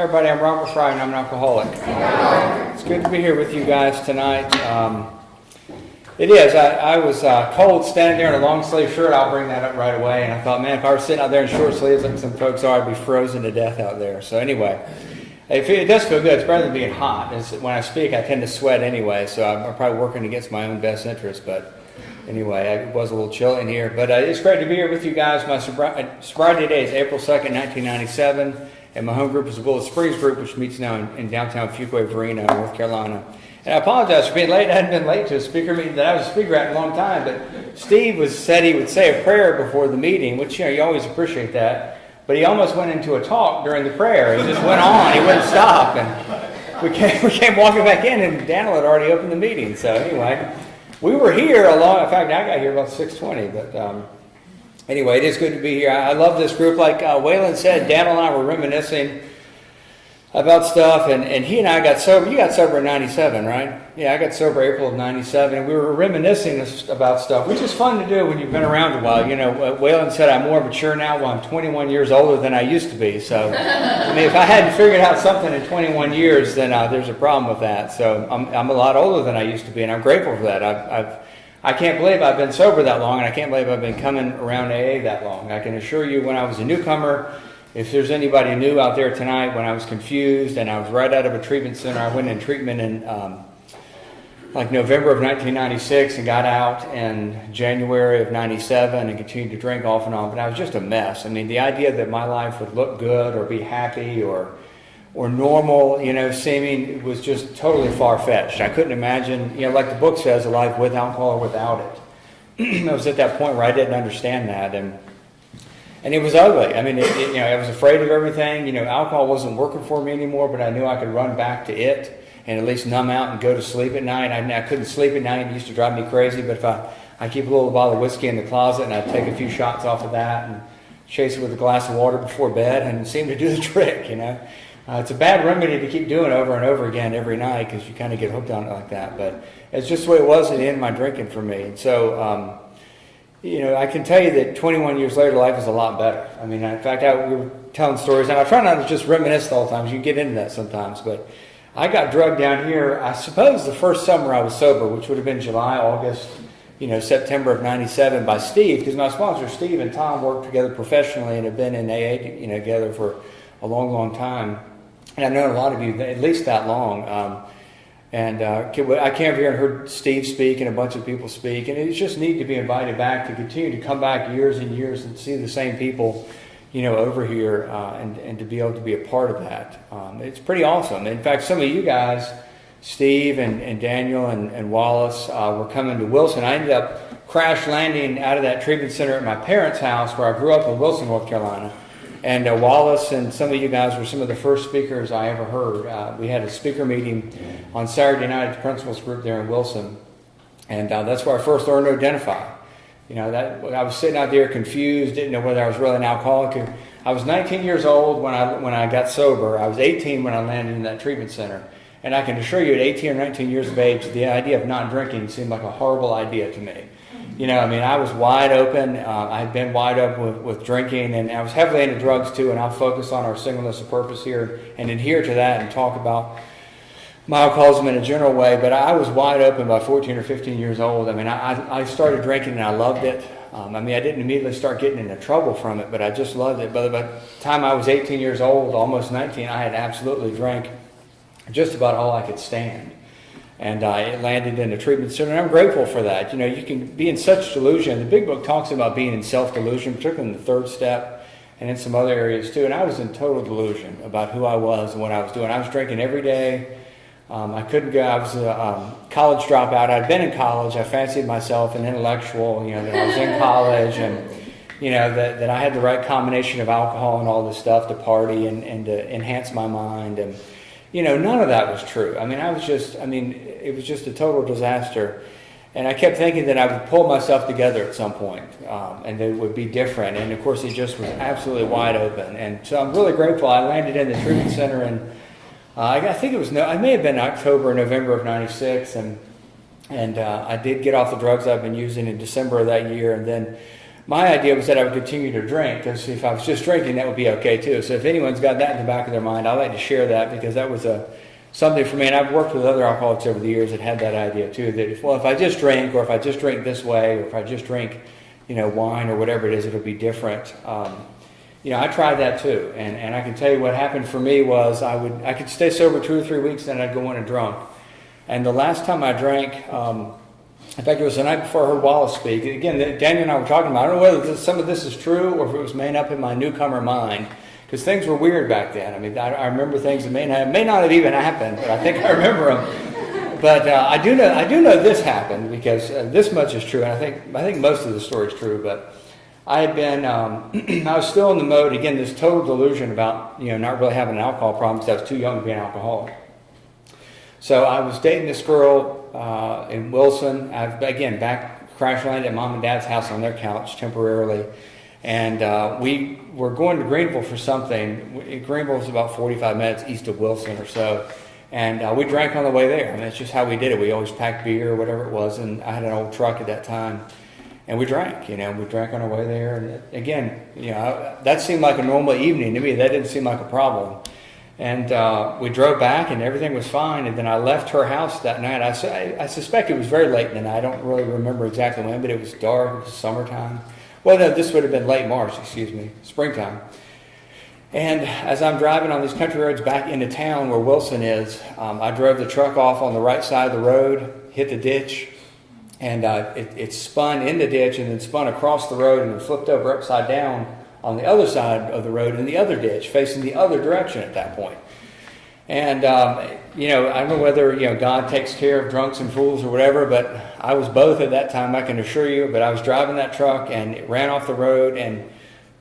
Everybody, I'm Robert Fry and I'm an alcoholic. It's good to be here with you guys tonight. It is. I was cold standing there in a long sleeve shirt. I'll bring that up right away. And I thought, man, if I were sitting out there in short sleeves like some folks are, I'd be frozen to death out there. So anyway, it does feel good. It's better than being hot. When I speak, I tend to sweat anyway, so I'm probably working against my own best interest. But anyway, it was a little chilly in here. But it's great to be here with you guys. My sobriety day is April 2nd, 1997. And my home group is the Willow Springs group, which meets now in downtown Fuquay-Varina, North Carolina. And I apologize for being late. I hadn't been late to a speaker meeting that I was a speaker at in a long time. But Steve said he would say a prayer before the meeting, which, you always appreciate that. But he almost went into a talk during the prayer. He just went on. He wouldn't stop. And we came walking back in, and Daniel had already opened the meeting. So anyway, we were here in fact, I got here about 6:20. But anyway, it is good to be here. I love this group. Like Waylon said, Daniel and I were reminiscing about stuff, and he and I got sober. You got sober in 97, right? Yeah, I got sober April of 97, and we were reminiscing about stuff, which is fun to do when you've been around a while. Waylon said I'm more mature now. Well, I'm 21 years older than I used to be. So, if I hadn't figured out something in 21 years, then there's a problem with that. So I'm a lot older than I used to be, and I'm grateful for that. I can't believe I've been sober that long, and I can't believe I've been coming around AA that long. I can assure you, when I was a newcomer, if there's anybody new out there tonight, when I was confused and I was right out of a treatment center, I went in treatment in November of 1996 and got out in January of 97 and continued to drink off and on, but I was just a mess. The idea that my life would look good or be happy or normal, seeming was just totally far-fetched. I couldn't imagine, like the book says, a life with alcohol or without it. I was at that point where I didn't understand that, and it was ugly. I was afraid of everything. Alcohol wasn't working for me anymore, but I knew I could run back to it and at least numb out and go to sleep at night. I couldn't sleep at night. It used to drive me crazy, but if I keep a little bottle of whiskey in the closet and I'd take a few shots off of that and chase it with a glass of water before bed, and it seemed to do the trick, It's a bad remedy to keep doing over and over again every night because you kind of get hooked on it like that. But it's just the way it was at the end of my drinking for me. And so, I can tell you that 21 years later, life is a lot better. In fact, we were telling stories, and I try not to just reminisce all the time. You get into that sometimes. But I got drugged down here, I suppose the first summer I was sober, which would have been July, August, September of 97, by Steve, because my sponsors, Steve and Tom, worked together professionally and have been in AA, together for a long, long time. And I've known a lot of you at least that long. I came over here and heard Steve speak and a bunch of people speak. And it's just neat to be invited back, to continue to come back years and years and see the same people, over here and to be able to be a part of that. It's pretty awesome. In fact, some of you guys, Steve and Daniel and Wallace, were coming to Wilson. I ended up crash landing out of that treatment center at my parents' house where I grew up in Wilson, North Carolina. And Wallace and some of you guys were some of the first speakers I ever heard. We had a speaker meeting on Saturday night at the principals group there in Wilson. And that's where I first learned to identify. I was sitting out there confused, didn't know whether I was really an alcoholic. I was 19 years old when I got sober. I was 18 when I landed in that treatment center. And I can assure you, at 18 or 19 years of age, the idea of not drinking seemed like a horrible idea to me. I was wide open. I had been wide open with drinking, and I was heavily into drugs too, and I'll focus on our singleness of purpose here and adhere to that and talk about my alcoholism in a general way. But I was wide open by 14 or 15 years old. I started drinking and I loved it. I didn't immediately start getting into trouble from it, but I just loved it. But by the time I was 18 years old, almost 19, I had absolutely drank just about all I could stand. And I landed in a treatment center, and I'm grateful for that. You can be in such delusion. The big book talks about being in self-delusion, particularly in the third step, and in some other areas too. And I was in total delusion about who I was and what I was doing. I was drinking every day. I couldn't go. I was a college dropout. I'd been in college. I fancied myself an intellectual, that I was in college, and that I had the right combination of alcohol and all this stuff to party and to enhance my mind. And none of that was true. It was just a total disaster. And I kept thinking that I would pull myself together at some point, and that it would be different. And of course, it just was absolutely wide open. And so I'm really grateful. I landed in the treatment center, and I think it may have been October or November of 96. And I did get off the drugs I've been using in December of that year. And then my idea was that I would continue to drink, because if I was just drinking, that would be okay too. So if anyone's got that in the back of their mind, I like to share that, because that was something for me. And I've worked with other alcoholics over the years that had that idea too, that if I just drink, or if I just drink this way, or if I just drink, wine or whatever it is, it'll be different. I tried that too. And I can tell you what happened for me was I could stay sober 2 or 3 weeks, then I'd go in and drunk. And the last time I drank, in fact, it was the night before I heard Wallace speak. Again, Daniel and I were talking about, I don't know whether some of this is true or if it was made up in my newcomer mind, because things were weird back then. I mean, I remember things that may not have even happened, but I think I remember them. But I do know this happened, because this much is true, and I think most of the story is true. But I had been, I was still in the mode, again, this total delusion about not really having an alcohol problem, because I was too young to be an alcoholic. So I was dating this girl in Wilson. Again, back crash landed at mom and dad's house on their couch temporarily. And we were going to Greenville for something. Greenville was about 45 minutes east of Wilson or so. And we drank on the way there. I mean, that's just how we did it. We always packed beer or whatever it was. And I had an old truck at that time. And we drank, we drank on our way there. And again, that seemed like a normal evening to me. That didn't seem like a problem. And we drove back, and everything was fine. And then I left her house that night. I suspect it was very late in the night. I don't really remember exactly when, but it was dark. It was summertime. Well, no, this would have been late March, springtime. And as I'm driving on these country roads back into town where Wilson is, I drove the truck off on the right side of the road, hit the ditch, and it spun in the ditch and then spun across the road and then flipped over upside down on the other side of the road in the other ditch, facing the other direction at that point. And, I don't know whether, God takes care of drunks and fools or whatever, but I was both at that time, I can assure you. But I was driving that truck, and it ran off the road, and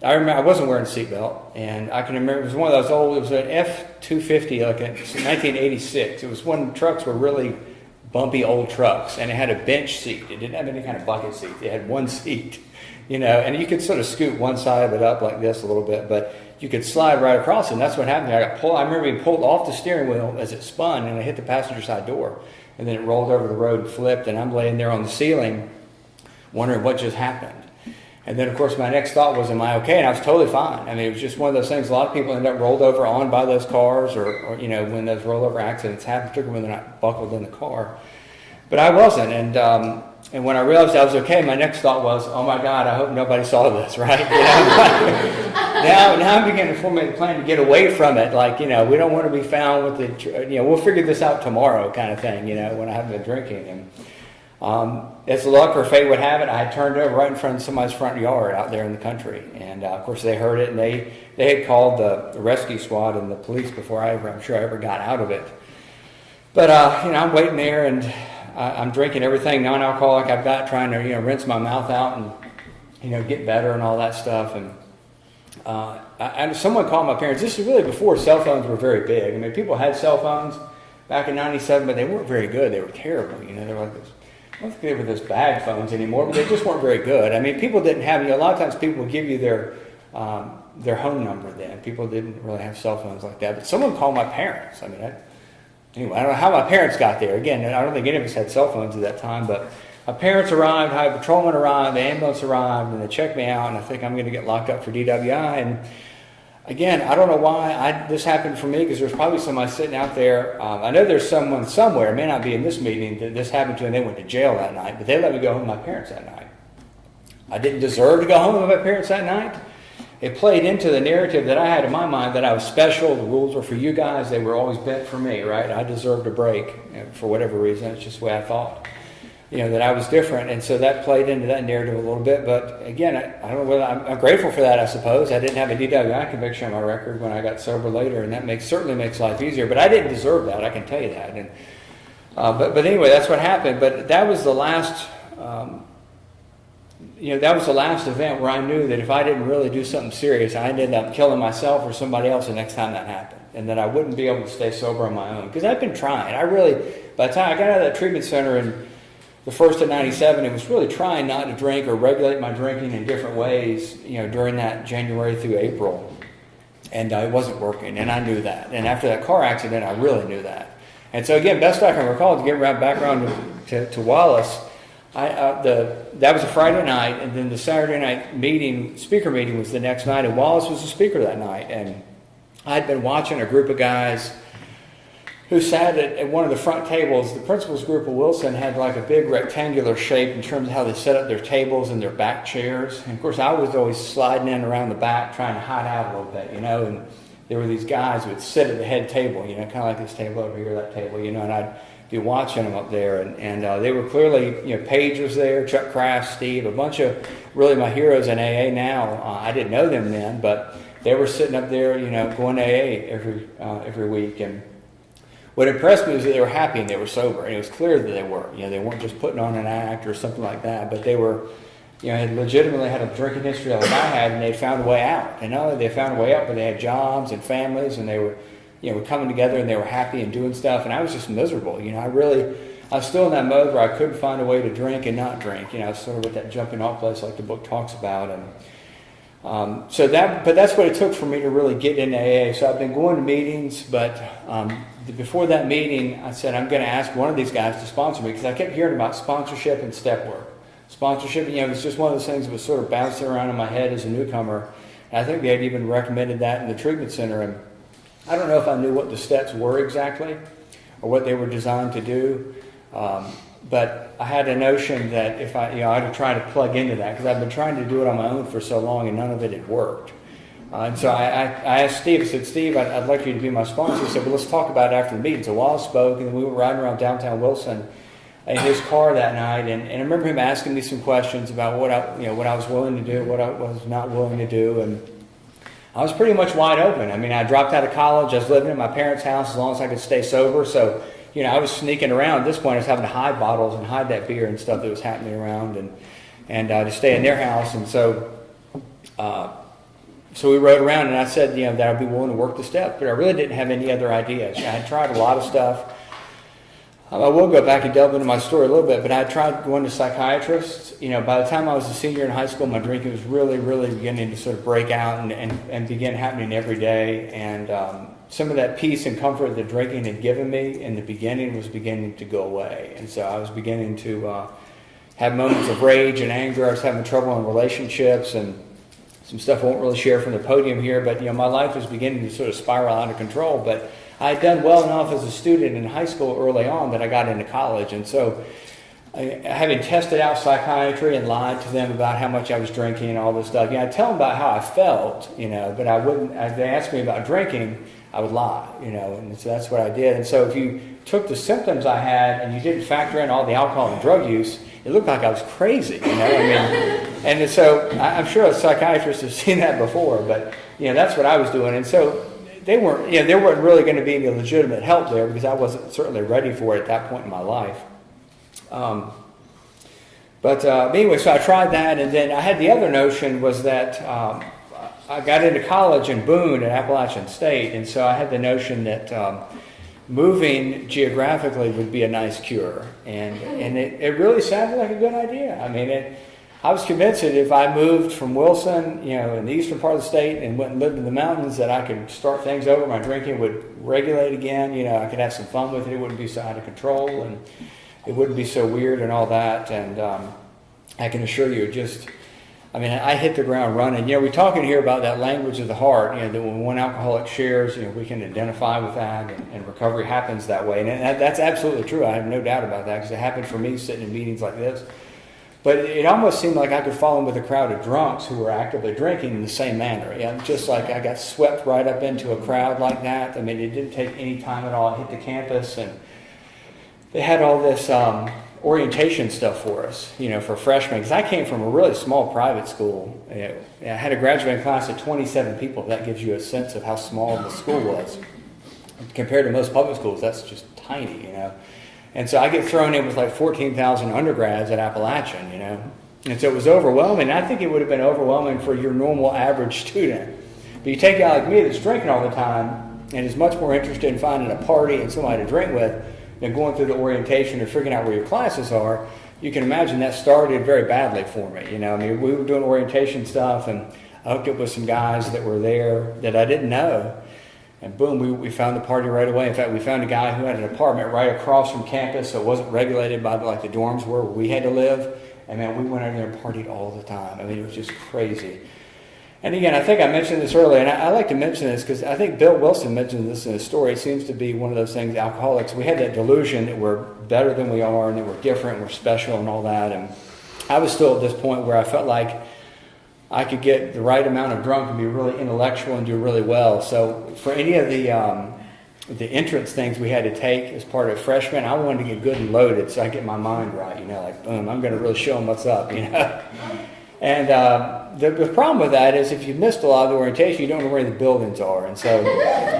I remember I wasn't wearing a seatbelt. And I can remember, it was one of those old, it was an F-250, like in 1986. It was when trucks were really bumpy old trucks, and it had a bench seat. It didn't have any kind of bucket seat. It had one seat. And you could sort of scoot one side of it up like this a little bit, but you could slide right across it. And that's what happened. I remember being pulled off the steering wheel as it spun, and I hit the passenger side door. And then it rolled over the road and flipped, and I'm laying there on the ceiling wondering what just happened. And then, of course, my next thought was, am I okay? And I was totally fine. I mean, it was just one of those things. A lot of people end up rolled over on by those cars, or when those rollover accidents happen, particularly when they're not buckled in the car. But I wasn't. And when I realized I was okay, my next thought was, oh my God, I hope nobody saw this, right? Now I'm beginning to formulate a plan to get away from it. Like, we don't want to be found with the, we'll figure this out tomorrow kind of thing, when I haven't been drinking. And as luck or fate would have it, I had turned over right in front of somebody's front yard out there in the country. And of course they heard it, and they had called the rescue squad and the police before I'm sure I ever got out of it. But, I'm waiting there, and I'm drinking everything non-alcoholic I've got, trying to rinse my mouth out and get better and all that stuff. And someone called my parents. This is really before cell phones were very big. I mean, people had cell phones back in '97, but they weren't very good. They were terrible. They were like this. I don't think they were those bag phones anymore, but they just weren't very good. I mean, people didn't have. A lot of times people would give you their home number then. People didn't really have cell phones like that. But someone called my parents. I mean, anyway, I don't know how my parents got there. Again, I don't think any of us had cell phones at that time, but my parents arrived, highway patrolman arrived, the ambulance arrived, and they checked me out, and I think I'm going to get locked up for DWI. And again, I don't know why this happened for me, because there's probably somebody sitting out there. I know there's someone somewhere, it may not be in this meeting, that this happened to, and they went to jail that night, but they let me go home with my parents that night. I didn't deserve to go home with my parents that night. It played into the narrative that I had in my mind that I was special. The rules were for you guys. They were always bent for me, right? I deserved a break for whatever reason. It's just the way I thought, that I was different. And so that played into that narrative a little bit. But again, I don't know whether I'm grateful for that, I suppose. I didn't have a DWI conviction on my record when I got sober later, and that certainly makes life easier. But I didn't deserve that. I can tell you that. And but anyway, that's what happened. But that was the last. That was the last event where I knew that if I didn't really do something serious, I'd end up killing myself or somebody else the next time that happened, and that I wouldn't be able to stay sober on my own. Because I've been trying. By the time I got out of that treatment center in the first of '97, it was really trying not to drink or regulate my drinking in different ways, during that January through April. And it wasn't working, and I knew that. And after that car accident, I really knew that. And so again, best I can recall, to get back around to Wallace, That was a Friday night, and then the Saturday night speaker meeting was the next night, and Wallace was the speaker that night. And I'd been watching a group of guys who sat at one of the front tables. The principal's group of Wilson had like a big rectangular shape in terms of how they set up their tables and their back chairs. And of course, I was always sliding in around the back, trying to hide out a little bit, and there were these guys who would sit at the head table, kind of like this table over here, that table, and I'd be watching them up there. And they were clearly, Paige was there, Chuck Kraft, Steve, a bunch of really my heroes in AA now. I didn't know them then, but they were sitting up there, going to AA every week. And what impressed me was that they were happy and they were sober, and it was clear that they were. They weren't just putting on an act or something like that, but they were, had legitimately had a drinking history like I had, and they'd found a way out. And not only they found a way out, but they had jobs and families, and they were, were coming together, and they were happy and doing stuff. And I was just miserable. I was still in that mode where I couldn't find a way to drink and not drink. I was sort of at that jumping off place like the book talks about. And but that's what it took for me to really get into AA. So I've been going to meetings, but before that meeting, I said, I'm going to ask one of these guys to sponsor me, because I kept hearing about sponsorship and step work. Sponsorship, it was just one of those things that was sort of bouncing around in my head as a newcomer. And I think they had even recommended that in the treatment center. And I don't know if I knew what the steps were exactly or what they were designed to do. But I had a notion that if I had to try to plug into that, because I've been trying to do it on my own for so long and none of it had worked. And so I asked Steve, I said, Steve, I'd like you to be my sponsor. He said, well, let's talk about it after the meeting. So Wallace spoke, and then we were riding around downtown Wilson in his car that night. And I remember him asking me some questions about what I was willing to do, what I was not willing to do. And I was pretty much wide open. I dropped out of college. I was living in my parents' house as long as I could stay sober. So, I was sneaking around. At this point, I was having to hide bottles and hide that beer and stuff that was happening around, and to stay in their house. And so we rode around, and I said, that I'd be willing to work the steps, but I really didn't have any other ideas. I had tried a lot of stuff. I will go back and delve into my story a little bit, but I tried going to psychiatrists. By the time I was a senior in high school, my drinking was really, really beginning to sort of break out and begin happening every day. And some of that peace and comfort that drinking had given me in the beginning was beginning to go away. And so I was beginning to have moments of rage and anger. I was having trouble in relationships, and some stuff I won't really share from the podium here, but my life was beginning to sort of spiral out of control. But I had done well enough as a student in high school early on that I got into college. And so having tested out psychiatry and lied to them about how much I was drinking and all this stuff, I'd tell them about how I felt, but I wouldn't, if they asked me about drinking, I would lie, and so that's what I did. And so if you took the symptoms I had and you didn't factor in all the alcohol and drug use, it looked like I was crazy, and so I'm sure a psychiatrist has seen that before, but, that's what I was doing. And so there weren't really going to be any legitimate help there, because I wasn't certainly ready for it at that point in my life. But anyway, so I tried that, and then I had the other notion was that I got into college in Boone at Appalachian State, and so I had the notion that moving geographically would be a nice cure, and it really sounded like a good idea. I was convinced that if I moved from Wilson, in the eastern part of the state, and went and lived in the mountains, that I could start things over. My drinking would regulate again. I could have some fun with it. It wouldn't be so out of control, and it wouldn't be so weird and all that. And I can assure you, I hit the ground running. We're talking here about that language of the heart, that when one alcoholic shares, we can identify with that, and recovery happens that way. And that's absolutely true. I have no doubt about that, because it happened for me sitting in meetings like this. But it almost seemed like I could fall in with a crowd of drunks who were actively drinking in the same manner. Just like I got swept right up into a crowd like that. It didn't take any time at all. I hit the campus, and they had all this orientation stuff for us, for freshmen. Because I came from a really small private school. I had a graduating class of 27 people. That gives you a sense of how small the school was. Compared to most public schools, that's just tiny, And so I get thrown in with like 14,000 undergrads at Appalachian, And so it was overwhelming. I think it would have been overwhelming for your normal average student. But you take a guy like me that's drinking all the time and is much more interested in finding a party and somebody to drink with than going through the orientation or figuring out where your classes are. You can imagine that started very badly for me. We were doing orientation stuff, and I hooked up with some guys that were there that I didn't know. And boom, we found the party right away. In fact, we found a guy who had an apartment right across from campus, so it wasn't regulated by like the dorms where we had to live. And man, we went over there and partied all the time. I mean, it was just crazy. And again, I think I mentioned this earlier, and I like to mention this because I think Bill Wilson mentioned this in his story. It seems to be one of those things, alcoholics, we had that delusion that we're better than we are and that we're different and we're special and all that. And I was still at this point where I felt like I could get the right amount of drunk and be really intellectual and do really well. So for any of the entrance things we had to take as part of freshman, I wanted to get good and loaded so I get my mind right, like, boom, I'm going to really show them what's up, And the problem with that is if you missed a lot of the orientation, you don't know where the buildings are. And so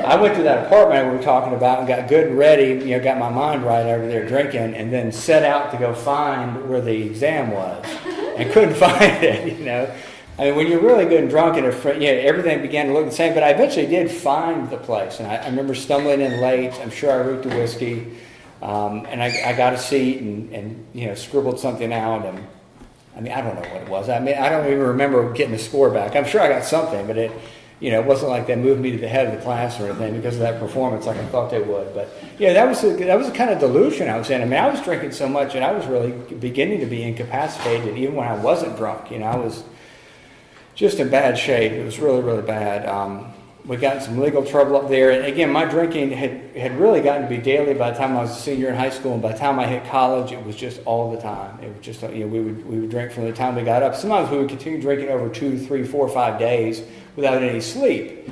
I went to that apartment we were talking about and got good and ready, got my mind right over there drinking, and then set out to go find where the exam was and couldn't find it, I mean, when you're really good and drunk and everything began to look the same, but I eventually did find the place. And I remember stumbling in late. I'm sure I reeked of whiskey. And I got a seat and scribbled something out. And I mean, I don't know what it was. I mean, I don't even remember getting the score back. I'm sure I got something, but it wasn't like they moved me to the head of the class or anything because of that performance like I thought they would. But that was the kind of delusion I was in. I mean, I was drinking so much and I was really beginning to be incapacitated even when I wasn't drunk. I was just in bad shape. It was really, really bad. We got in some legal trouble up there. And again, my drinking had really gotten to be daily by the time I was a senior in high school. And by the time I hit college, it was just all the time. It was just, we would drink from the time we got up. Sometimes we would continue drinking over 2, 3, 4, 5 days without any sleep.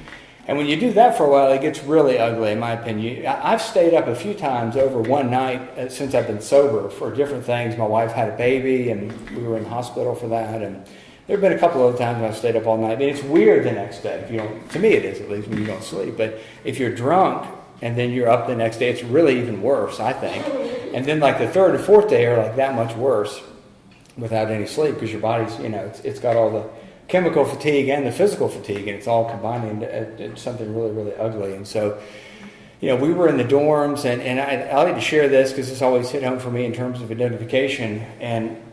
And when you do that for a while, it gets really ugly, in my opinion. I've stayed up a few times over one night since I've been sober for different things. My wife had a baby, and we were in the hospital for that. And there have been a couple of times when I've stayed up all night. I mean, it's weird the next day. If you don't, to me it is at least, when you don't sleep. But if you're drunk and then you're up the next day, it's really even worse, I think. And then like the third or fourth day are like that much worse without any sleep because your body's, it's got all the chemical fatigue and the physical fatigue, and it's all combined into something really, really ugly. And so, we were in the dorms, and I like to share this because this always hit home for me in terms of identification. And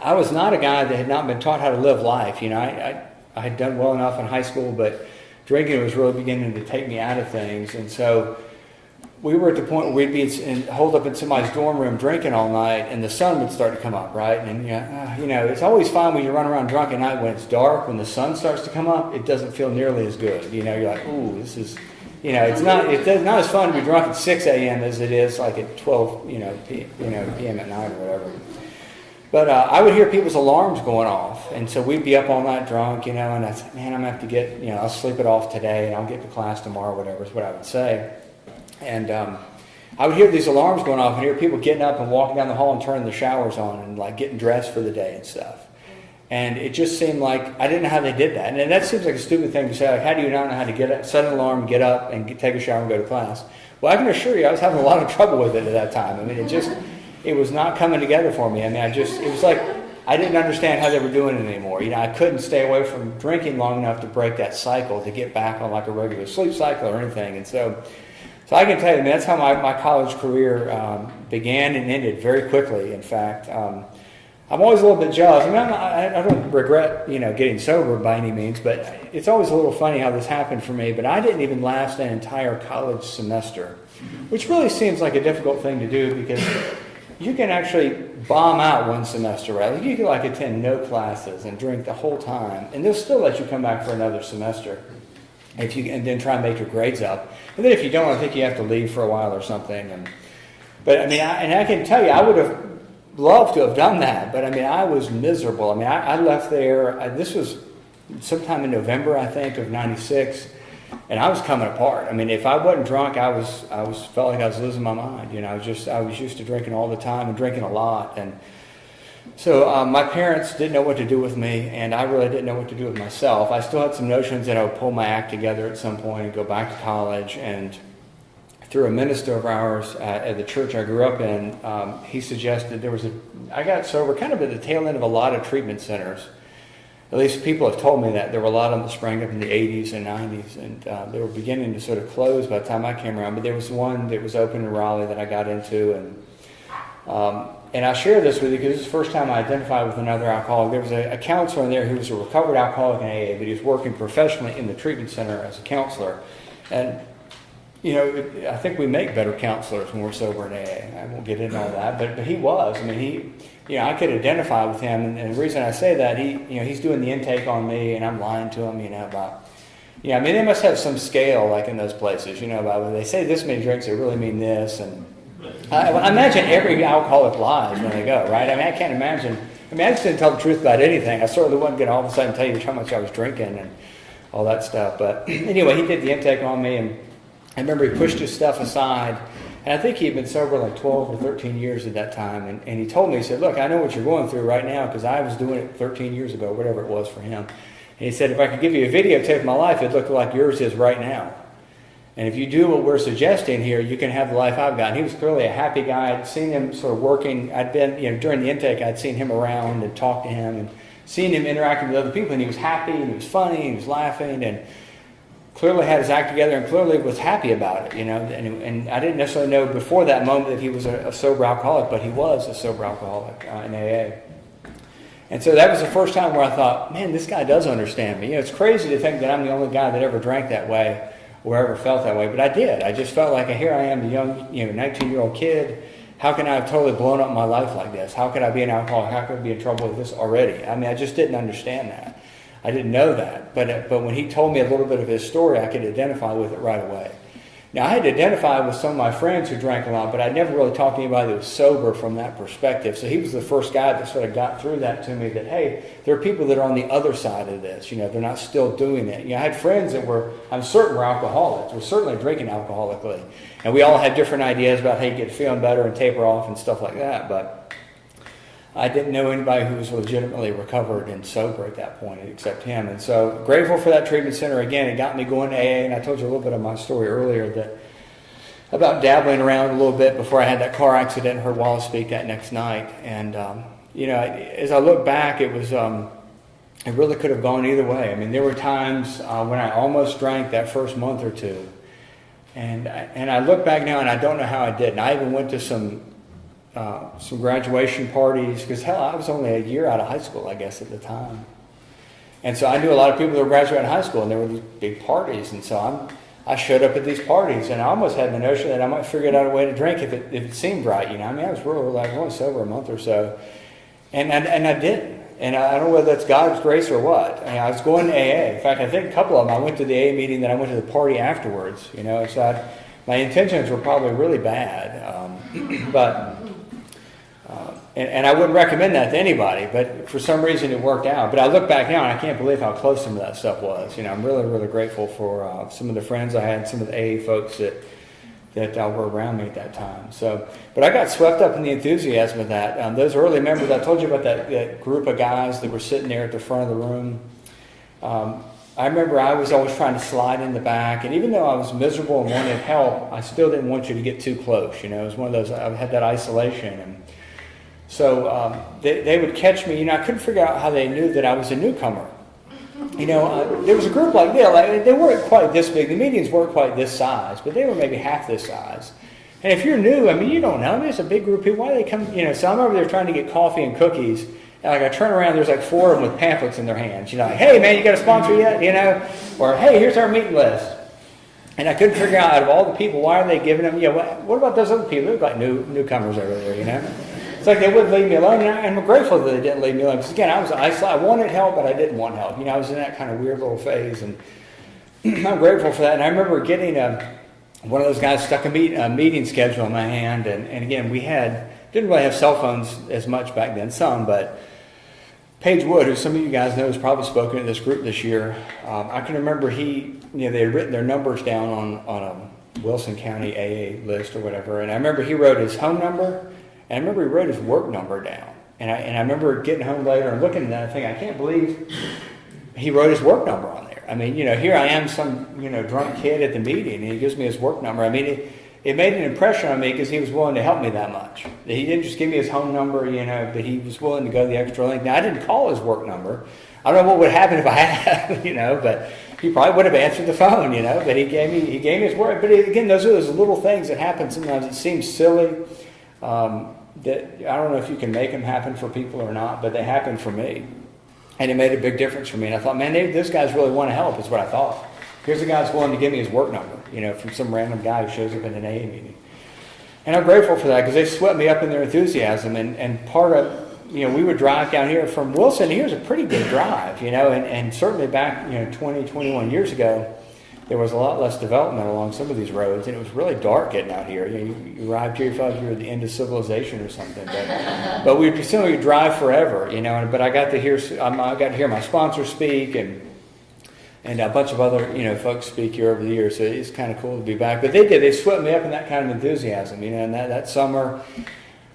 I was not a guy that had not been taught how to live life. I had done well enough in high school, but drinking was really beginning to take me out of things. And so we were at the point where we'd be holed up in somebody's dorm room drinking all night, and the sun would start to come up, right? And, it's always fine when you run around drunk at night when it's dark. When the sun starts to come up, it doesn't feel nearly as good. You're like, ooh, this is, it's not as fun to be drunk at 6 a.m. as it is like at 12, p.m. at night or whatever. But I would hear people's alarms going off, and so we'd be up all night drunk, and I'd say, man, I'm going to have to get, I'll sleep it off today, and I'll get to class tomorrow, whatever is what I would say. And I would hear these alarms going off and hear people getting up and walking down the hall and turning the showers on and like getting dressed for the day and stuff. And it just seemed like I didn't know how they did that. And that seems like a stupid thing to say. Like, how do you not know how to get up, set an alarm, get up, and take a shower and go to class? Well, I can assure you I was having a lot of trouble with it at that time. I mean, it was not coming together for me. I mean, it was like I didn't understand how they were doing it anymore. I couldn't stay away from drinking long enough to break that cycle, to get back on like a regular sleep cycle or anything. And so I can tell you, that's how my college career began and ended very quickly. In fact, I'm always a little bit jealous. I mean, I don't regret, getting sober by any means, but it's always a little funny how this happened for me. But I didn't even last an entire college semester, which really seems like a difficult thing to do because you can actually bomb out one semester, right? Like you can attend no classes and drink the whole time, and they'll still let you come back for another semester and then try and make your grades up. And then if you don't, I think you have to leave for a while or something. But I mean, I can tell you, I would have loved to have done that, but I mean, I was miserable. I mean, I left there. This was sometime in November, I think, of '96. And I was coming apart. I mean, if I wasn't drunk, I felt like I was losing my mind. I was used to drinking all the time and drinking a lot. And so my parents didn't know what to do with me, and I really didn't know what to do with myself. I still had some notions that I would pull my act together at some point and go back to college. And through a minister of ours at the church I grew up in, he suggested I got sober kind of at the tail end of a lot of treatment centers. At least people have told me that. There were a lot of them that sprang up in the 80s and 90s, and they were beginning to sort of close by the time I came around. But there was one that was open in Raleigh that I got into, and I share this with you because this is the first time I identified with another alcoholic. There was a counselor in there who was a recovered alcoholic in AA, but he was working professionally in the treatment center as a counselor. And I think we make better counselors when we're sober in AA. I won't get into all that, but he was. I mean, I could identify with him, and the reason I say that, he's doing the intake on me, and I'm lying to him, about. They must have some scale, like in those places, about when they say this many drinks, they really mean this, and I imagine every alcoholic lies when they go, right? I can't imagine. I just didn't tell the truth about anything. I certainly wasn't going to all of a sudden tell you how much I was drinking and all that stuff. But anyway, he did the intake on me, and I remember he pushed his stuff aside. And I think he had been sober like 12 or 13 years at that time. And he told me, he said, look, I know what you're going through right now because I was doing it 13 years ago, whatever it was for him. And he said, if I could give you a videotape of my life, it'd look like yours is right now. And if you do what we're suggesting here, you can have the life I've got. And he was clearly a happy guy. I'd seen him sort of working. I'd been, during the intake, I'd seen him around and talked to him and seen him interacting with other people. And he was happy and he was funny and he was laughing and clearly had his act together and clearly was happy about it, And I didn't necessarily know before that moment that he was a sober alcoholic, but he was a sober alcoholic in AA. And so that was the first time where I thought, man, this guy does understand me. It's crazy to think that I'm the only guy that ever drank that way or ever felt that way, but I did. I just felt like, here I am, the young, 19-year-old kid. How can I have totally blown up my life like this? How could I be an alcoholic? How could I be in trouble with this already? I just didn't understand that. I didn't know that. But when he told me a little bit of his story, I could identify with it right away. Now, I had to identify with some of my friends who drank a lot, but I never really talked to anybody that was sober from that perspective. So he was the first guy that sort of got through that to me, that, hey, there are people that are on the other side of this. They're not still doing it. I had friends that I'm certain were alcoholics, were certainly drinking alcoholically. And we all had different ideas about how you get feeling better and taper off and stuff like that. But I didn't know anybody who was legitimately recovered and sober at that point except him. And so grateful for that treatment center. Again, it got me going to AA, and I told you a little bit of my story earlier about dabbling around a little bit before I had that car accident and heard Wallace speak that next night. And, as I look back, it really could have gone either way. There were times when I almost drank that first month or two. And I look back now and I don't know how I did. And I even went to some graduation parties, because I was only a year out of high school, I guess, at the time. And so I knew a lot of people that were graduating high school, and there were these big parties. And so I showed up at these parties, and I almost had the notion that I might figure out a way to drink if it seemed right. I was only sober a month or so, and I didn't. And I don't know whether that's God's grace or what. I was going to AA. In fact, I think a couple of them, I went to the AA meeting, then I went to the party afterwards. So my intentions were probably really bad, but. And I wouldn't recommend that to anybody, but for some reason it worked out. But I look back now and I can't believe how close some of that stuff was. I'm really, really grateful for some of the friends I had, some of the AA folks that were around me at that time. But I got swept up in the enthusiasm of that. Those early members, I told you about that group of guys that were sitting there at the front of the room. I remember I was always trying to slide in the back, and even though I was miserable and wanted help, I still didn't want you to get too close. It was one of those, I had that isolation. And so they would catch me. I couldn't figure out how they knew that I was a newcomer. There was a group like this. They weren't quite this big. The meetings weren't quite this size, but they were maybe half this size. And if you're new, you don't know. It's a big group of people. Why do they come? So I'm over there trying to get coffee and cookies. And I turn around, there's like four of them with pamphlets in their hands. Hey, man, you got a sponsor yet? Or, hey, here's our meeting list. And I couldn't figure out of all the people, why are they giving them, what about those other people? They look like newcomers over there, It's like they wouldn't leave me alone, and I'm grateful that they didn't leave me alone. Because again, I wanted help, but I didn't want help. I was in that kind of weird little phase, and I'm grateful for that. And I remember getting one of those guys stuck a meeting schedule in my hand, and again, we didn't really have cell phones as much back then, but Paige Wood, who some of you guys know, has probably spoken to this group this year. I can remember they had written their numbers down on a Wilson County AA list or whatever, and I remember he wrote his home number. And I remember he wrote his work number down. And I remember getting home later and looking at that and thinking, I can't believe he wrote his work number on there. Here I am, some, drunk kid at the meeting, and he gives me his work number. It made an impression on me because he was willing to help me that much. He didn't just give me his home number, but he was willing to go the extra length. Now, I didn't call his work number. I don't know what would happen if I had, but he probably would have answered the phone, but he gave me his word. But again, those are those little things that happen sometimes. It seems silly. That I don't know if you can make them happen for people or not, but they happened for me. And it made a big difference for me. And I thought, man, those guys really want to help, is what I thought. here's a guy that's willing to give me his work number, from some random guy who shows up at an AA meeting. And I'm grateful for that because they swept me up in their enthusiasm. And part of, we would drive down here from Wilson. Here's a pretty good drive, and certainly back, 20, 21 years ago, there was a lot less development along some of these roads, and it was really dark getting out here. You arrived here, you felt like you were at the end of civilization or something. But we simply drive forever, But I got to hear my sponsor speak and a bunch of other folks speak here over the years. So it's kind of cool to be back. But they swept me up in that kind of enthusiasm, And that summer,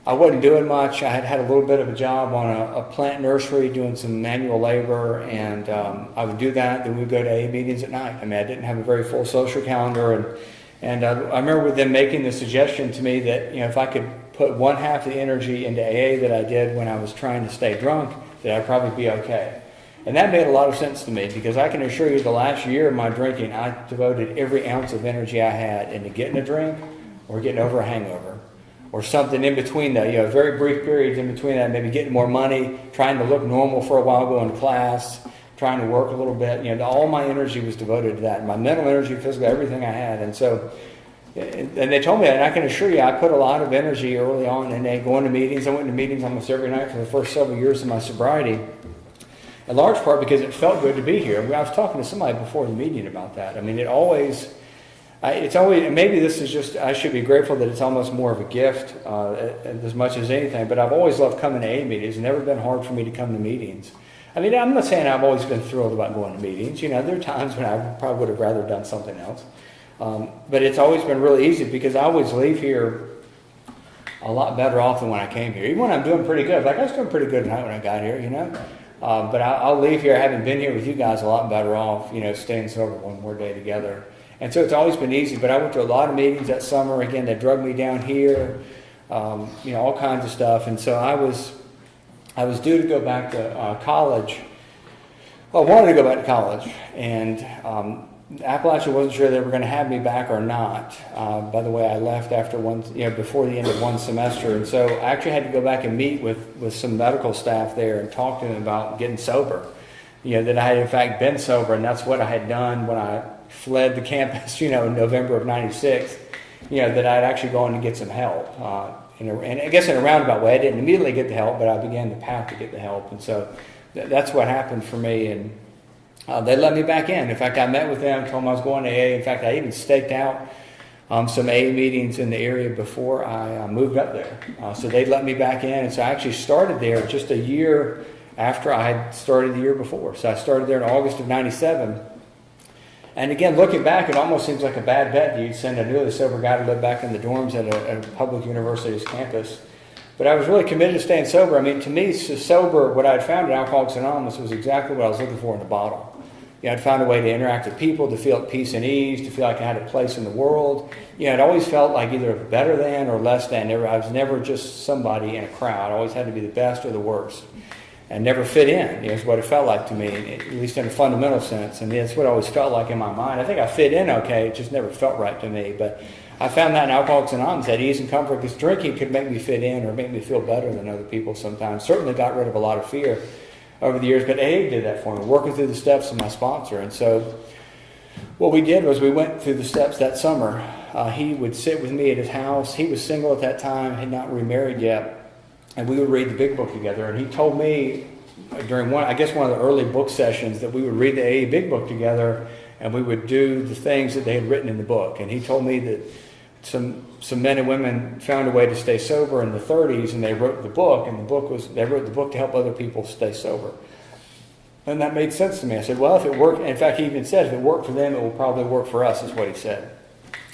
I wasn't doing much. I had a little bit of a job on a plant nursery doing some manual labor, and I would do that. Then we'd go to AA meetings at night. I didn't have a very full social calendar, and I remember them making the suggestion to me that if I could put one half the energy into AA that I did when I was trying to stay drunk, that I'd probably be okay. And that made a lot of sense to me because I can assure you the last year of my drinking, I devoted every ounce of energy I had into getting a drink or getting over a hangover. Or something in between that, very brief periods in between that, maybe getting more money, trying to look normal for a while, going to class, trying to work a little bit. All my energy was devoted to that. My mental energy, physical, everything I had. And so, and they told me that, and I can assure you, I put a lot of energy early on in going to meetings. I went to meetings almost every night for the first several years of my sobriety. In large part because it felt good to be here. I was talking to somebody before the meeting about that. It's always, maybe this is just, I should be grateful that it's almost more of a gift as much as anything, but I've always loved coming to AA meetings. It's never been hard for me to come to meetings. I'm not saying I've always been thrilled about going to meetings. There are times when I probably would have rather done something else. But it's always been really easy because I always leave here a lot better off than when I came here. Even when I'm doing pretty good. Like I was doing pretty good tonight when I got here, But I'll leave here having been here with you guys a lot better off, staying sober one more day together. And so it's always been easy, but I went to a lot of meetings that summer. Again, they drugged me down here, all kinds of stuff. And so I was due to go back to college. Well, I wanted to go back to college, and Appalachia wasn't sure they were going to have me back or not. By the way, I left after before the end of one semester, and so I actually had to go back and meet with some medical staff there and talk to them about getting sober. That I had in fact been sober, and that's what I had done when I fled the campus, in November of '96, that I'd actually gone to get some help. And I guess in a roundabout way, I didn't immediately get the help, but I began the path to get the help. And so that's what happened for me. And they let me back in. In fact, I met with them, told them I was going to AA. In fact, I even staked out some AA meetings in the area before I moved up there. So they let me back in. And so I actually started there just a year after I had started the year before. So I started there in August of '97. And again, looking back, it almost seems like a bad bet. You'd send a newly sober guy to live back in the dorms at a public university's campus. But I was really committed to staying sober. To me, sober, what I'd found at Alcoholics Anonymous was exactly what I was looking for in the bottle. I'd found a way to interact with people, to feel at peace and ease, to feel like I had a place in the world. It always felt like either better than or less than. I was never just somebody in a crowd. I always had to be the best or the worst. And never fit in, is what it felt like to me, at least in a fundamental sense. And that's what it always felt like in my mind. I think I fit in okay, it just never felt right to me. But I found that in Alcoholics Anonymous, that ease and comfort, because drinking could make me fit in or make me feel better than other people sometimes. Certainly got rid of a lot of fear over the years, but AA did that for me, working through the steps of my sponsor. And so what we did was we went through the steps that summer. He would sit with me at his house. He was single at that time, had not remarried yet. And we would read the big book together. And he told me during one of the early book sessions that we would read the AA big book together and we would do the things that they had written in the book. And he told me that some men and women found a way to stay sober in the 30s, and they wrote the book. And they wrote the book to help other people stay sober. And that made sense to me. I said, well, if it worked, in fact, he even said, if it worked for them, it will probably work for us, is what he said.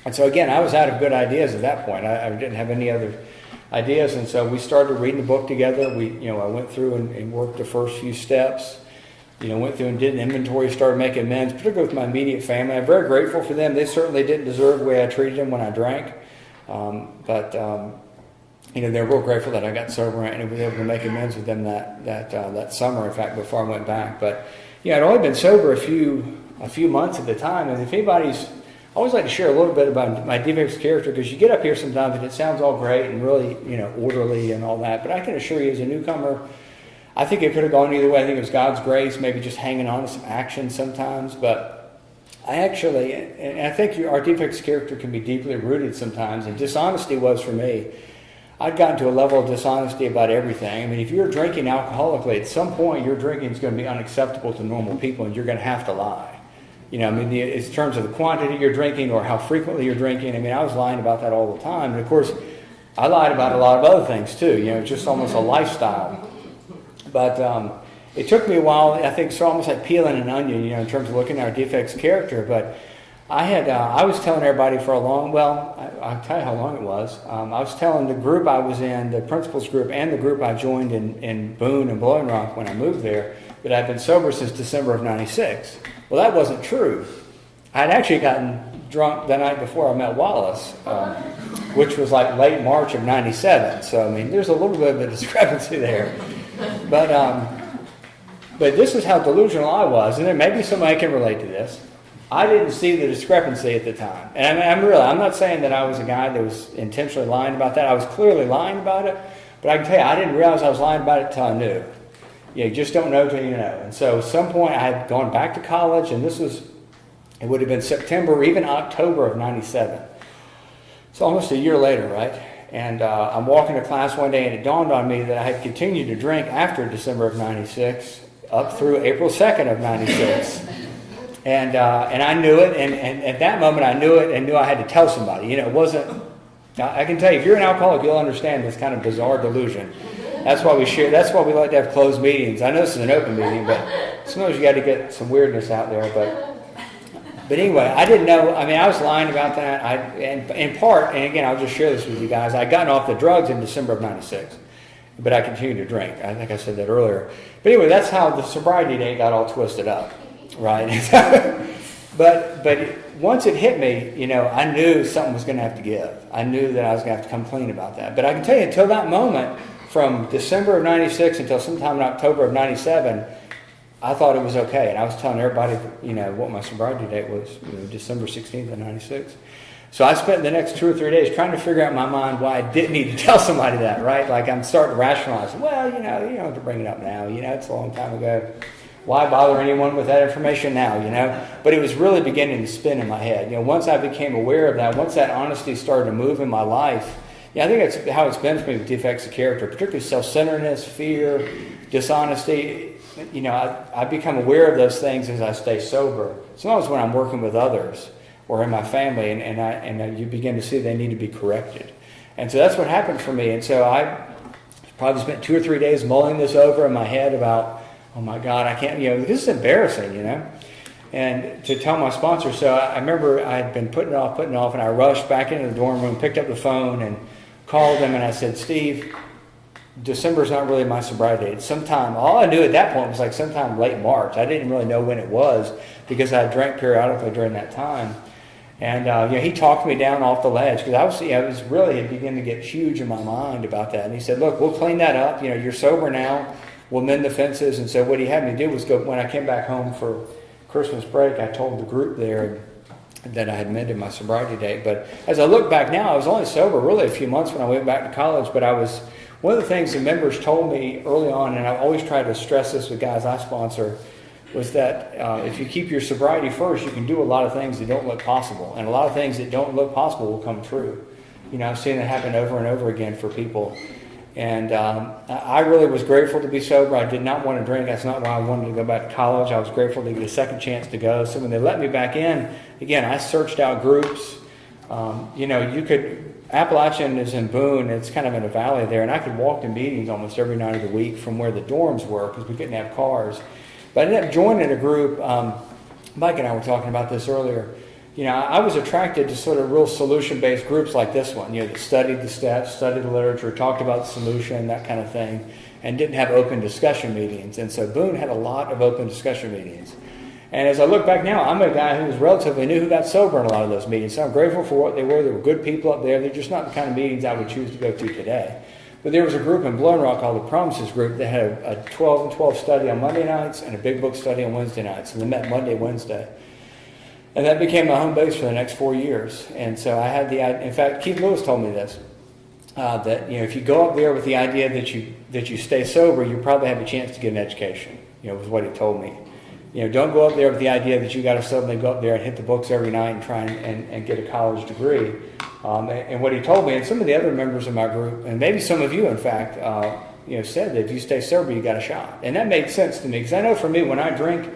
And so again, I was out of good ideas at that point. I didn't have any other ideas, and so we started reading the book together. I went through and worked the first few steps. Went through and did an inventory, started making amends, particularly with my immediate family. I'm very grateful for them. They certainly didn't deserve the way I treated them when I drank, but they're real grateful that I got sober and was able to make amends with them that summer. In fact, before I went back, but I'd only been sober a few months at the time, and if anybody's I always like to share a little bit about my DVX character, because you get up here sometimes and it sounds all great and really, orderly and all that. But I can assure you, as a newcomer, I think it could have gone either way. I think it was God's grace, maybe just hanging on to some action sometimes. But I actually, and I think our defects of character can be deeply rooted sometimes, and dishonesty was for me. I'd gotten to a level of dishonesty about everything. I mean, if you're drinking alcoholically, at some point your drinking is going to be unacceptable to normal people, and you're going to have to lie. You know, I mean, in terms of the quantity you're drinking or how frequently you're drinking. I mean, I was lying about that all the time. And of course, I lied about a lot of other things too. You know, just almost a lifestyle. But it took me a while. I think it's almost like peeling an onion, you know, in terms of looking at our defects of character. But I was telling everybody for a long, I'll tell you how long it was. I was telling the group I was in, the principals group, and the group I joined in Boone and Blowing Rock when I moved there, that I'd been sober since December of '96. Well, that wasn't true. I'd actually gotten drunk the night before I met Wallace, which was like late March of '97. So, I mean, there's a little bit of a discrepancy there. But this is how delusional I was, and then maybe somebody can relate to this. I didn't see the discrepancy at the time. And I'm not saying that I was a guy that was intentionally lying about that. I was clearly lying about it, but I can tell you, I didn't realize I was lying about it until I knew. You just don't know till you know. And so at some point I had gone back to college, and it would have been September or even October of '97. It's almost a year later, right? And I'm walking to class one day, and it dawned on me that I had continued to drink after December of '96 up through April 2nd of '96. And I knew it, and at that moment I knew it and knew I had to tell somebody. You know, it wasn't... I can tell you, if you're an alcoholic, you'll understand this kind of bizarre delusion. That's why we share. That's why we like to have closed meetings. I know this is an open meeting, but sometimes you got to get some weirdness out there. But anyway, I didn't know. I mean, I was lying about that. And in part, and again, I'll just share this with you guys. I'd gotten off the drugs in December of '96, but I continued to drink. I think I said that earlier. But anyway, that's how the sobriety date got all twisted up. Right, but once it hit me, you know, I knew something was going to have to give. I knew that I was going to have to come clean about that. But I can tell you, until that moment, from December of '96 until sometime in October of '97, I thought it was okay. And I was telling everybody, you know, what my sobriety date was, you know, December 16th of '96. So I spent the next 2 or 3 days trying to figure out in my mind why I didn't need to tell somebody that, right? Like I'm starting to rationalize. Well, you don't have to bring it up now. You know, it's a long time ago. Why bother anyone with that information now, you know? But it was really beginning to spin in my head. You know, once I became aware of that, once that honesty started to move in my life, yeah, I think that's how it's been for me with defects of character, particularly self-centeredness, fear, dishonesty. You know, I become aware of those things as I stay sober. Sometimes when I'm working with others or in my family, and you begin to see they need to be corrected. And so that's what happened for me. And so I probably spent 2 or 3 days mulling this over in my head about, oh my God, I can't, you know, this is embarrassing, you know. And to tell my sponsor, so I remember I had been putting it off, and I rushed back into the dorm room, picked up the phone, and called him, and I said, Steve, December's not really my sobriety date. Sometime, all I knew at that point was like sometime late March. I didn't really know when it was because I drank periodically during that time. And you know, he talked me down off the ledge because I was really, it began to get huge in my mind about that. And he said, look, we'll clean that up. You know, you're sober now. We'll mend the fences. And so what he had me do was go, when I came back home for Christmas break, I told the group there that I had mended my sobriety date. But as I look back now, I was only sober really a few months when I went back to college. But one of the things the members told me early on, and I've always tried to stress this with guys I sponsor, was that if you keep your sobriety first, you can do a lot of things that don't look possible. And a lot of things that don't look possible will come true. You know, I've seen it happen over and over again for people. And I really was grateful to be sober. I did not want to drink. That's not why I wanted to go back to college. I was grateful to get a second chance to go. So when they let me back in, again, I searched out groups. You know, Appalachian is in Boone. It's kind of in a valley there. And I could walk to meetings almost every night of the week from where the dorms were because we couldn't have cars. But I ended up joining a group. Mike and I were talking about this earlier. You know, I was attracted to sort of real solution-based groups like this one, you know, that studied the steps, studied the literature, talked about the solution, that kind of thing, and didn't have open discussion meetings. And so Boone had a lot of open discussion meetings. And as I look back now, I'm a guy who was relatively new who got sober in a lot of those meetings. So I'm grateful for what they were. There were good people up there. They're just not the kind of meetings I would choose to go to today. But there was a group in Blowing Rock called the Promises Group that had a 12 and 12 study on Monday nights and a big book study on Wednesday nights. And they met Monday, Wednesday. And that became my home base for the next 4 years. And so I had in fact, Keith Lewis told me this, that, you know, if you go up there with the idea that you stay sober, you probably have a chance to get an education, you know, was what he told me. don't go up there with the idea that you got to suddenly go up there and hit the books every night and try and get a college degree. And what he told me, and some of the other members of my group, and maybe some of you, in fact, said that if you stay sober, you got a shot. And that made sense to me, because I know for me, when I drink,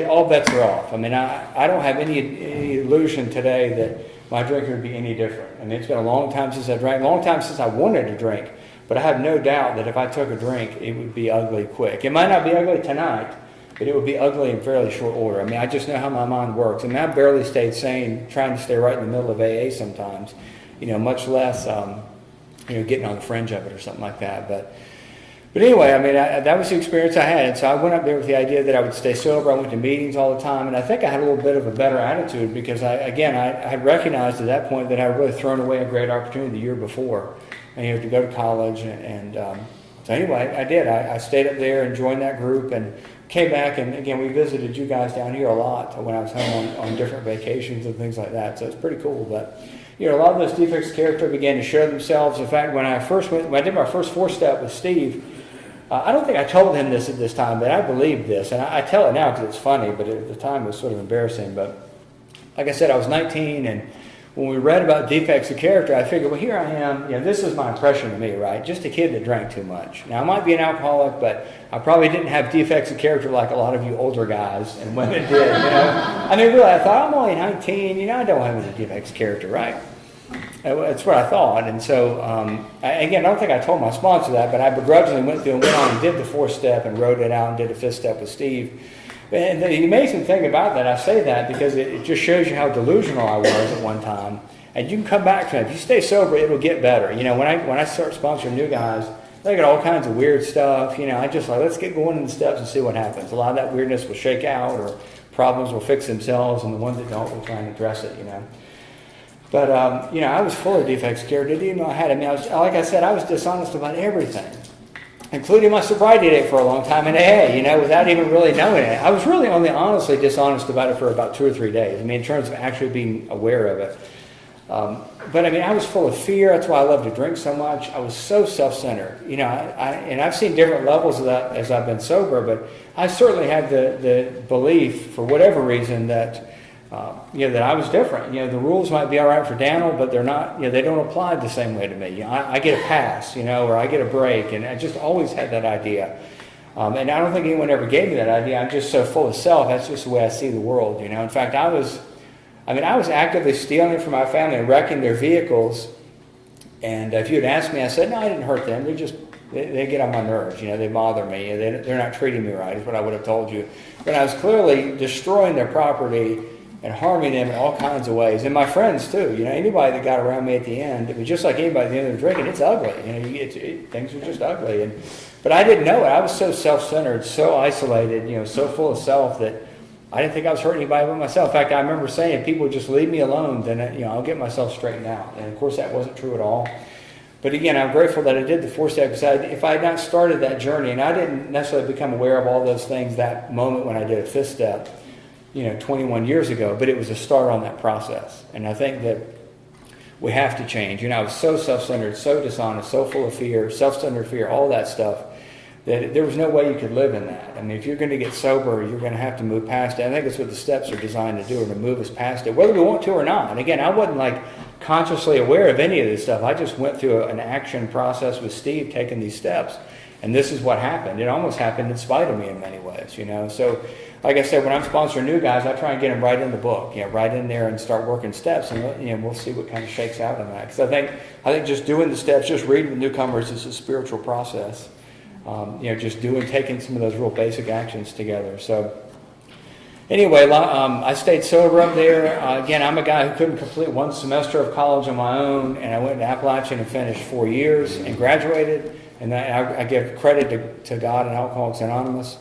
all bets are off. I mean, I don't have any illusion today that my drinking would be any different. I mean, it's been a long time since I drank, a long time since I wanted to drink, but I have no doubt that if I took a drink, it would be ugly quick. It might not be ugly tonight, but it would be ugly in fairly short order. I mean, I just know how my mind works. I mean, I barely stayed sane trying to stay right in the middle of AA sometimes, much less, getting on the fringe of it or something like that. But anyway, I mean, that was the experience I had. And so I went up there with the idea that I would stay sober. I went to meetings all the time. And I think I had a little bit of a better attitude because I had recognized at that point that I had really thrown away a great opportunity the year before. And to go to college. So anyway, I did. I stayed up there and joined that group and came back. And again, we visited you guys down here a lot when I was home on different vacations and things like that. So it's pretty cool. But a lot of those defects of character began to show themselves. In fact, when I did my first 4-step with Steve, I don't think I told him this at this time, but I believed this. And I tell it now because it's funny, but at the time it was sort of embarrassing. But like I said, I was 19, and when we read about defects of character, I figured, well, here I am. This is my impression of me, right? Just a kid that drank too much. Now, I might be an alcoholic, but I probably didn't have defects of character like a lot of you older guys and women did, I mean, really, I thought, I'm only 19, I don't have any defects of character, right? That's what I thought. And so, I don't think I told my sponsor that, but I begrudgingly went through and went on and did the 4-step and wrote it out and did a 5th step with Steve. And the amazing thing about that, I say that because it just shows you how delusional I was at one time. And you can come back to it. If you stay sober, it'll get better. When I start sponsoring new guys, they get all kinds of weird stuff. I just let's get going in the steps and see what happens. A lot of that weirdness will shake out, or problems will fix themselves, and the ones that don't, will try and address it, But, I was full of defects of character. Didn't even know I had it. I mean, like I said, I was dishonest about everything, including my sobriety date for a long time in AA, without even really knowing it. I was really only honestly dishonest about it for about 2 or 3 days. I mean, in terms of actually being aware of it. But I mean, I was full of fear. That's why I love to drink so much. I was so self-centered. And I've seen different levels of that as I've been sober, but I certainly had the belief, for whatever reason, that that I was different. The rules might be all right for Daniel, but they're not. They don't apply the same way to me. I get a pass, or I get a break, and I just always had that idea. And I don't think anyone ever gave me that idea. I'm just so full of self. That's just the way I see the world. In fact, I was actively stealing from my family and wrecking their vehicles. And if you had asked me, I said, no, I didn't hurt them. They get on my nerves. They bother me. They're not treating me right, is what I would have told you. But I was clearly destroying their property and harming them in all kinds of ways. And my friends, too. Anybody that got around me at the end, it was just like anybody at the end of the drinking, it's ugly. Things are just ugly. But I didn't know it. I was so self-centered, so isolated, so full of self that I didn't think I was hurting anybody but myself. In fact, I remember saying, people just leave me alone, then I'll get myself straightened out. And of course, that wasn't true at all. But again, I'm grateful that I did the 4-step, because if I had not started that journey, and I didn't necessarily become aware of all those things that moment when I did a 5th step, 21 years ago, but it was a start on that process. And I think that we have to change. I was so self-centered, so dishonest, so full of fear, self-centered fear, all that stuff, that there was no way you could live in that. I mean, if you're going to get sober, you're going to have to move past it. I think that's what the steps are designed to do, or to move us past it, whether we want to or not. And again, I wasn't consciously aware of any of this stuff. I just went through an action process with Steve, taking these steps. And this is what happened. It almost happened in spite of me in many ways, So, like I said, when I'm sponsoring new guys, I try and get them right in the book, right in there, and start working steps, and we'll see what kind of shakes out in that. Because I think just doing the steps, just reading with newcomers, is a spiritual process. Taking some of those real basic actions together. So, anyway, I stayed sober up there. Again, I'm a guy who couldn't complete 1 semester of college on my own, and I went to Appalachian and finished 4 years and graduated. And I give credit to God and Alcoholics Anonymous.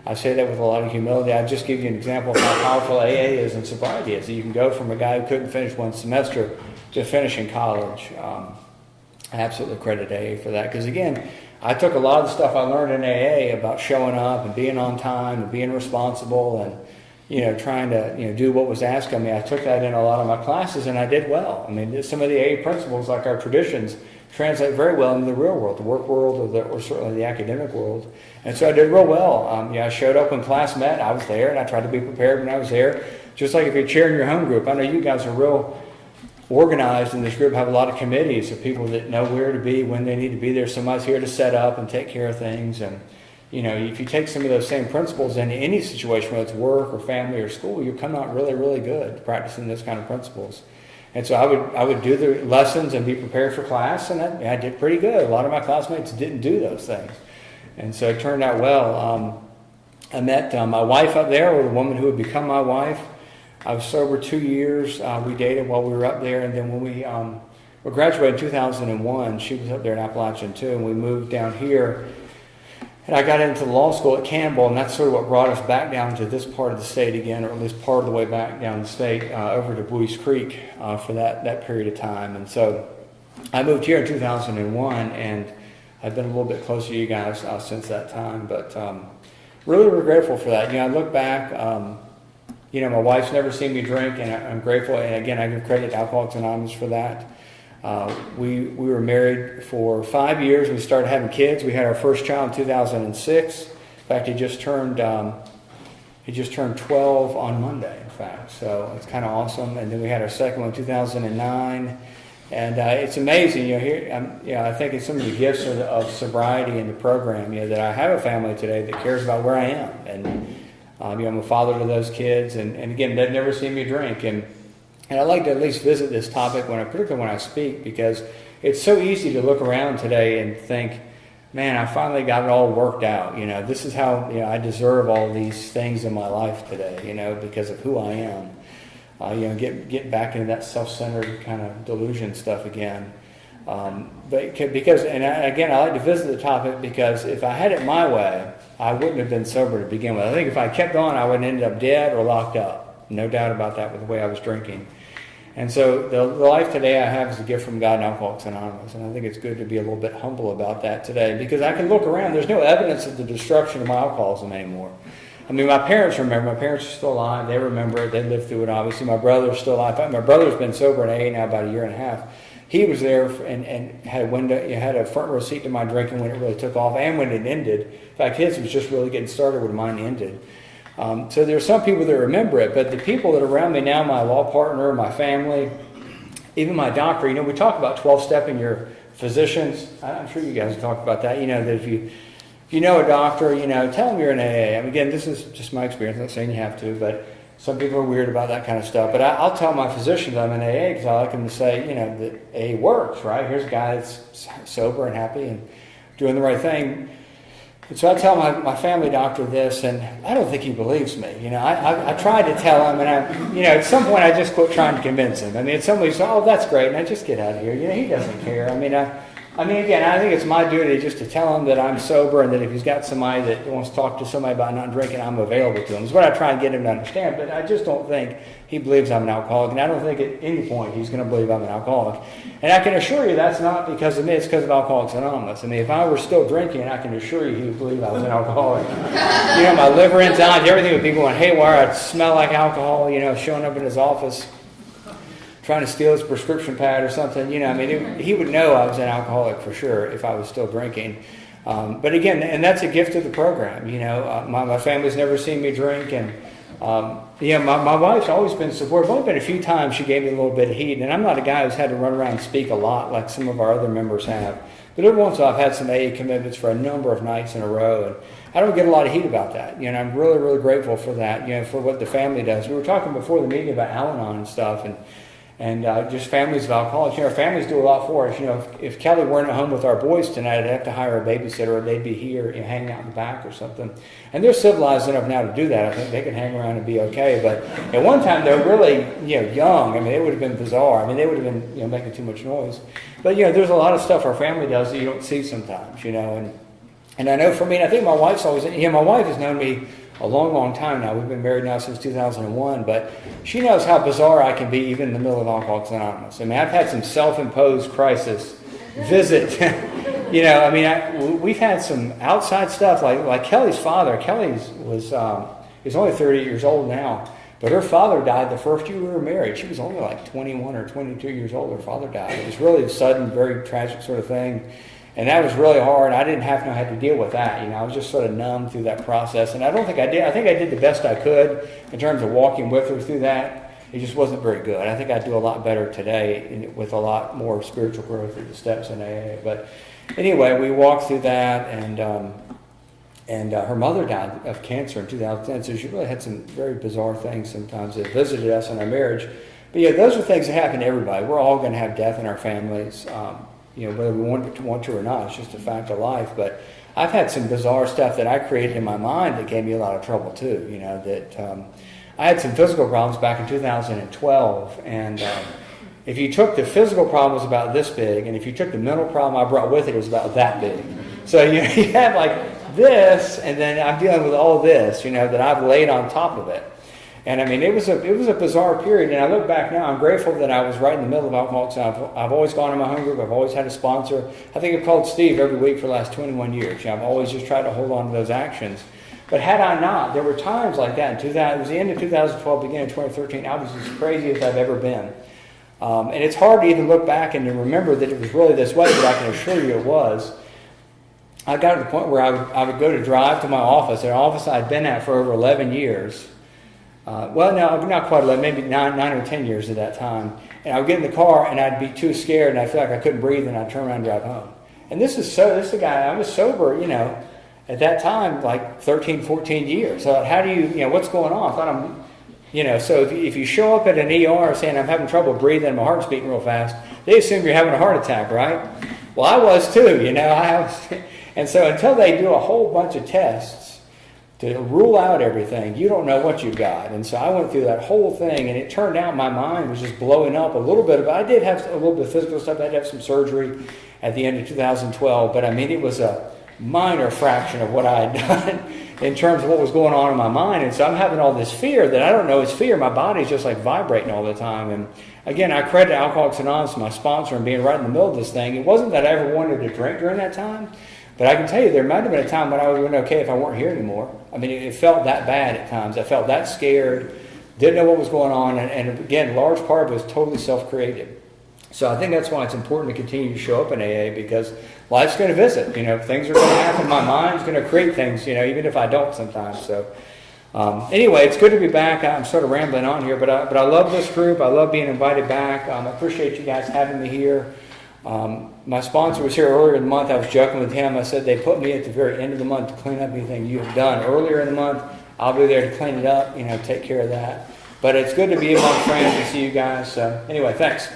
I say that with a lot of humility. I'll just give you an example of how powerful AA is and sobriety is. You can go from a guy who couldn't finish 1 semester to finishing college. I absolutely credit AA for that. Because again, I took a lot of the stuff I learned in AA about showing up and being on time and being responsible and trying to do what was asked of me. I took that in a lot of my classes, and I did well. I mean, some of the AA principles, like our traditions, translate very well into the real world, the work world, or certainly the academic world. And so I did real well. I showed up when class met. I was there, and I tried to be prepared when I was there. Just like if you're chairing your home group. I know you guys are real organized in this group, have a lot of committees of people that know where to be, when they need to be there. Somebody's here to set up and take care of things. And, if you take some of those same principles into any situation, whether it's work or family or school, you come out really, really good practicing those kind of principles. And so I would do the lessons and be prepared for class, and I did pretty good. A lot of my classmates didn't do those things. And so it turned out well. I met my wife up there, or the woman who would become my wife. I was sober 2 years. We dated while we were up there, and then when we graduated in 2001, she was up there in Appalachian too, and we moved down here. And I got into law school at Campbell, and that's sort of what brought us back down to this part of the state again, or at least part of the way back down the state, over to Buies Creek for that period of time. And so I moved here in 2001, and I've been a little bit closer to you guys since that time. But really grateful for that. I look back, my wife's never seen me drink, and I'm grateful. And again, I give credit to Alcoholics Anonymous for that. We were married for 5 years. We started having kids. We had our first child in 2006. In fact, he just turned 12 on Monday, in fact. So it's kind of awesome. And then we had our second one in 2009. And it's amazing, I think it's some of the gifts of sobriety in the program, that I have a family today that cares about where I am. And, I'm a father to those kids. And again, they've never seen me drink. And I like to at least visit this topic, particularly when I speak, because it's so easy to look around today and think, man, I finally got it all worked out. This is how I deserve all these things in my life today, because of who I am. Get back into that self-centered kind of delusion stuff again. Because I like to visit the topic because if I had it my way, I wouldn't have been sober to begin with. I think if I kept on, I would have ended up dead or locked up. No doubt about that with the way I was drinking. And so the life today I have is a gift from God and Alcoholics Anonymous. And I think it's good to be a little bit humble about that today because I can look around. There's no evidence of the destruction of my alcoholism anymore. I mean, my parents remember. My parents are still alive. They remember it. They lived through it, obviously. My brother's still alive. In fact, my brother's been sober in AA now about a year and a half. He was there and had a front row seat to my drinking when it really took off and when it ended. In fact, his was just really getting started when mine ended. So there are some people that remember it, but the people that are around me now, my law partner, my family, even my doctor, we talk about 12-stepping your physicians. I'm sure you guys have talked about that. That if you know a doctor, tell them you're in AA. I mean, again, this is just my experience. I'm not saying you have to, but some people are weird about that kind of stuff. But I'll tell my physicians I'm in AA because I like them to say, that AA works, right? Here's a guy that's sober and happy and doing the right thing. And so I tell my family doctor this, and I don't think he believes me. I tried to tell him, and at some point I just quit trying to convince him. I mean, somebody says, "Oh, that's great," and I just get out of here. He doesn't care. Again, I think it's my duty just to tell him that I'm sober, and that if he's got somebody that wants to talk to somebody about not drinking, I'm available to him. It's what I try and get him to understand. But I just don't think he believes I'm an alcoholic, and I don't think at any point he's going to believe I'm an alcoholic. And I can assure you that's not because of me, it's because of Alcoholics Anonymous. I mean, if I were still drinking, I can assure you he would believe I was an alcoholic. My liver enzymes, everything would be going haywire. I'd smell like alcohol, showing up in his office, trying to steal his prescription pad or something. He would know I was an alcoholic for sure if I was still drinking. But again, and that's a gift of the program. My family's never seen me drink, and my wife's always been supportive. Only been a few times she gave me a little bit of heat, and I'm not a guy who's had to run around and speak a lot like some of our other members have. But every once in a while I've had some AA commitments for a number of nights in a row, and I don't get a lot of heat about that. I'm really, really grateful for that, for what the family does. We were talking before the meeting about Al-Anon and stuff, and just families of alcoholics. Our families do a lot for us. If Kelly weren't at home with our boys tonight, I'd have to hire a babysitter, or they'd be here, hanging out in the back or something. And they're civilized enough now to do that. I think they can hang around and be okay. But at one time, they were really, young. I mean, it would have been bizarre. I mean, they would have been, making too much noise. But there's a lot of stuff our family does that you don't see sometimes. And I know for me, and I think my wife's always, my wife has known me a long, long time now. We've been married now since 2001, but she knows how bizarre I can be even in the middle of Alcoholics Anonymous. I mean, I've had some self-imposed crisis visit. We've had some outside stuff like Kelly's father. Kelly's is only 38 years old now, But her father died the first year we were married. She was only like 21 or 22 years old. Her father died. It was really a sudden, very tragic sort of thing. And that was really hard. I didn't have to know how to deal with that. I was just sort of numb through that process. And I don't think I did. I think I did the best I could in terms of walking with her through that. It just wasn't very good. I think I'd do a lot better today with a lot more spiritual growth through the steps in AA. But anyway, we walked through that, and her mother died of cancer in 2010. So she really had some very bizarre things sometimes that visited us in our marriage. But yeah, those are things that happen to everybody. We're all going to have death in our families. Whether we want to or not, it's just a fact of life. But I've had some bizarre stuff that I created in my mind that gave me a lot of trouble too. I had some physical problems back in 2012, and if you took the physical problem, it was about this big, and if you took the mental problem I brought with it, it was about that big. So you have like this, and then I'm dealing with all this, that I've laid on top of it. And I mean, it was a bizarre period. And I look back now, I'm grateful that I was right in the middle of Alcoholics. I've always gone to my home group. I've always had a sponsor. I think I've called Steve every week for the last 21 years. I've always just tried to hold on to those actions. But had I not, there were times like that. It was the end of 2012, beginning of 2013. I was as crazy as I've ever been. And it's hard to even look back and to remember that it was really this way, but I can assure you it was. I got to the point where I would go to drive to my office, an office I'd been at for over 11 years. No, not quite 11, maybe 9 or 10 years at that time. And I would get in the car and I'd be too scared and I feel like I couldn't breathe and I'd turn around and drive home. And this is the guy, I was sober, at that time, like 13, 14 years. So how do you, what's going on? I thought so if you show up at an ER saying I'm having trouble breathing and my heart's beating real fast, they assume you're having a heart attack, right? Well, I was too, and so until they do a whole bunch of tests, to rule out everything, you don't know what you've got. And so I went through that whole thing, and it turned out my mind was just blowing up a little bit. But I did have a little bit of physical stuff. I had to have some surgery at the end of 2012. But I mean, it was a minor fraction of what I had done in terms of what was going on in my mind. And so I'm having all this fear that I don't know it's fear. My body's just like vibrating all the time. And again, I credit Alcoholics Anonymous, my sponsor, and being right in the middle of this thing. It wasn't that I ever wanted to drink during that time. But I can tell you, there might have been a time when I would have been okay if I weren't here anymore. I mean, it felt that bad at times. I felt that scared, didn't know what was going on. And again, large part of it was totally self-created. So I think that's why it's important to continue to show up in AA, because life's going to visit. Things are going to happen. My mind's going to create things, even if I don't sometimes. So anyway, it's good to be back. I'm sort of rambling on here, but I love this group. I love being invited back. I appreciate you guys having me here. My sponsor was here earlier in the month. I was joking with him. I said they put me at the very end of the month to clean up anything you have done earlier in the month. I'll be there to clean it up, take care of that. But it's good to be among friends and see you guys. So anyway, thanks.